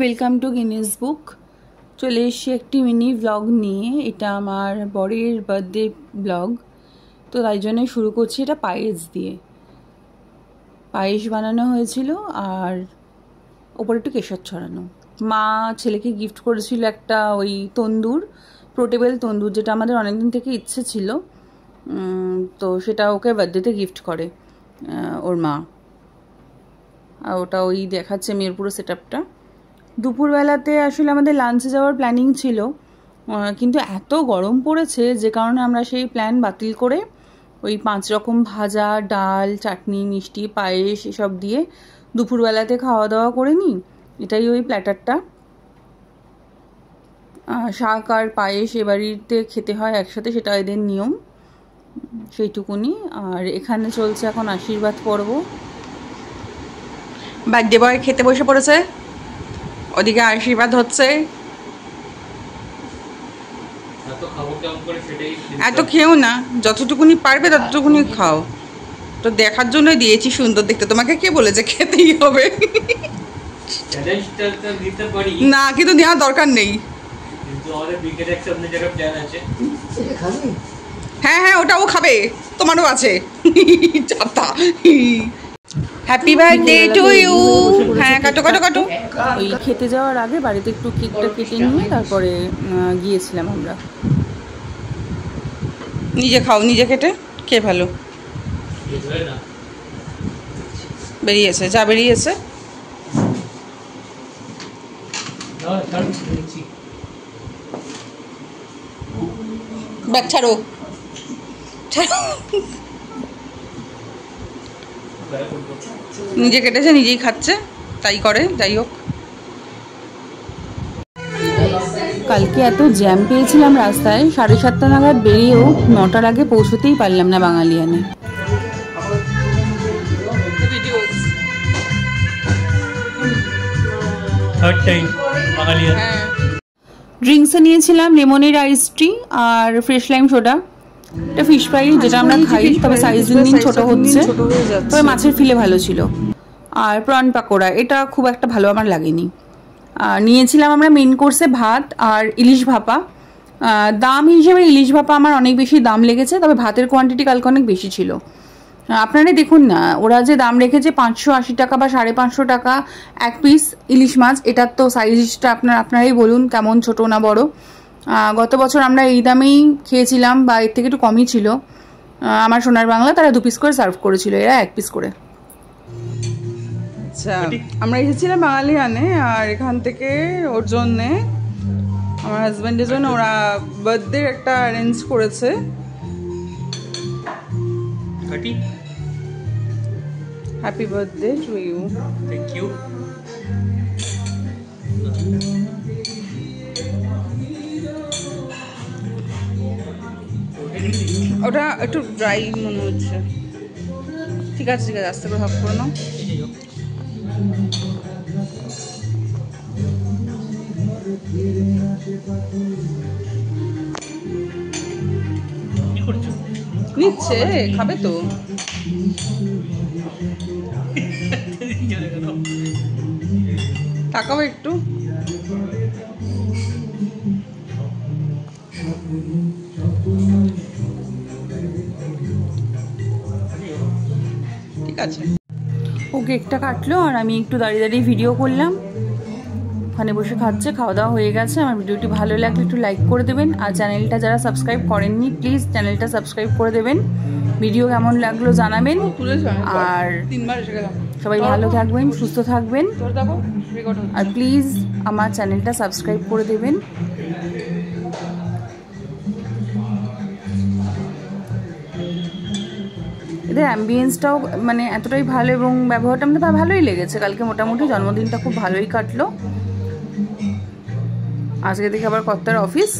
Welcome to Guinness বুক। চলে এসেছি একটি মিনি ব্লগ নিয়ে। এটা আমার বরের বার্থডে ব্লগ, তো তাই জন্য শুরু করছি এটা পায়েস দিয়ে। পায়েস বানানো হয়েছিল আর ওপরে একটু কেশর ছড়ানো। মা ছেলেকে গিফট করেছিল একটা ওই তন্দুর, পোর্টেবল তন্দুর, যেটা আমাদের অনেকদিন থেকে ইচ্ছে ছিল, তো সেটা ওকে বার্থডেতে গিফট করে ওর মা। আর ওটা ওই দেখাচ্ছে মেয়ের পুরো সেট আপটা। দুপুরবেলাতে আসলে আমাদের লাঞ্চে যাওয়ার প্ল্যানিং ছিল, কিন্তু এত গরম পড়েছে যে কারণে আমরা সেই প্ল্যান বাতিল করে ওই 5 রকম ভাজা, ডাল, চাটনি, মিষ্টি, পায়েস এসব দিয়ে দুপুরবেলাতে খাওয়া দাওয়া করে নিই। এটাই ওই প্ল্যাটারটা। শাক আর পায়েস এ বাড়িতে খেতে হয় একসাথে, সেটা এদের নিয়ম, সেইটুকুনি। আর এখানে চলছে এখন আশীর্বাদ পর্ব। বার্থডে বয় খেতে বসে পড়েছে, ওদিকে আশীর্বাদ হচ্ছে। এত খেও না, যতটুকুনি পারবে ততটুকুনি খাও। তো দেখার জন্য দিয়েছি, সুন্দর দেখতে। তোমাকে কে বলেছে খেতেই হবে? না, কিন্তু দেওয়ার দরকার নেই। হ্যাঁ হ্যাঁ, ওটাও খাবে, তোমারও আছে। Happy birthday to you. হ্যাঁ, কাটো কাটো কাটো। ওই খেতে যাওয়ার আগে বাড়িতে একটু কেকটা কেটে নিয়ে তারপরে গিয়েছিলাম আমরা। নিজে খাও, নিজে কেটে খেয়ে ভালো। বেরিয়েছে, যা বেরিয়েছে। ব্যাগ ছাড়ো, নিজে কেটেছে, নিজেই খাচ্ছে, তাই করে। যাই হোক, কালকে এত জ্যাম পেয়েছিলাম রাস্তায়, 7:30 নাগাদ বেরিয়েও 9টার আগে পৌঁছতেই পারলাম না বাঙালিয়ানে। ড্রিঙ্কসে নিয়েছিলাম লেমনের আইস টি আর ফ্রেশ লাইম সোডা। এটা ফিশ ফ্রাই যেটা আমরা খাই, তবে সাইজ দিন দিন ছোট হচ্ছে, তবে মাছের ফিলে ভালো ছিল। আর প্রন পাকোড়া, এটা খুব একটা ভালো আমার লাগেনি। নিয়েছিলাম আমরা মেন কোর্সে ভাত আর ইলিশ ভাপা। দাম হিসেবে ইলিশ ভাপা আমার অনেক বেশি দাম লেগেছে, তবে ভাতের কোয়ান্টিটি কালকে অনেক বেশি ছিল। আপনারা দেখুন না, ওরা যে দাম রেখেছে 580 টাকা বা 550 টাকা এক পিস ইলিশ মাছ। এটার তো সাইজটা আপনারাই বলুন কেমন, ছোট না বড়। গত বছর আমরা এই দামেই খেয়েছিলাম, বা এর থেকে একটু কমই ছিল। আমার সোনার বাংলা তারা 2 পিস করে সার্ভ করেছিল, এরা 1 পিস করে। আচ্ছা, আমরা এসেছিলাম বাঙালিয়ানে, আর এখান থেকে ওর জন্যে, আমার হাজব্যান্ডের জন্য ওরা বার্থডে একটা অ্যারেঞ্জ করেছে। Happy birthday to you. Thank you. ওটা একটু ড্রাই মনে হচ্ছে। ঠিক আছে ঠিক আছে, আস্তে করে হাফ করে নাও। নিচ্ছে, খাবে তো। তাকাও একটু। ঠিক আছে, ও কেকটা কাটলো আর আমি একটু দাঁড়িয়ে দাঁড়িয়ে ভিডিও করলাম। ওখানে বসে খাচ্ছে, খাওয়া দাওয়া হয়ে গেছে। আমার ভিডিওটি ভালো লাগলে একটু লাইক করে দেবেন, আর চ্যানেলটা যারা সাবস্ক্রাইব করেননি প্লিজ চ্যানেলটা সাবস্ক্রাইব করে দেবেন। ভিডিও কেমন লাগলো জানাবেন, আর সবাই ভালো থাকবেন, সুস্থ থাকবেন, আর প্লিজ আমার চ্যানেলটা সাবস্ক্রাইব করে দেবেন। এদের অ্যাম্বিয়েন্সটাও মানে এতটাই ভালো, এবং ব্যবহারটা আমাদের ভালোই লেগেছে। কালকে মোটামুটি জন্মদিনটা খুব ভালোই কাটলো। আজকে দেখি আবার কর্তার অফিস।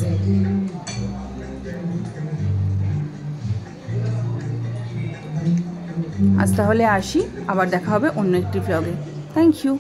আজ তাহলে আসি, আবার দেখা হবে অন্য একটি ব্লগে। Thank you.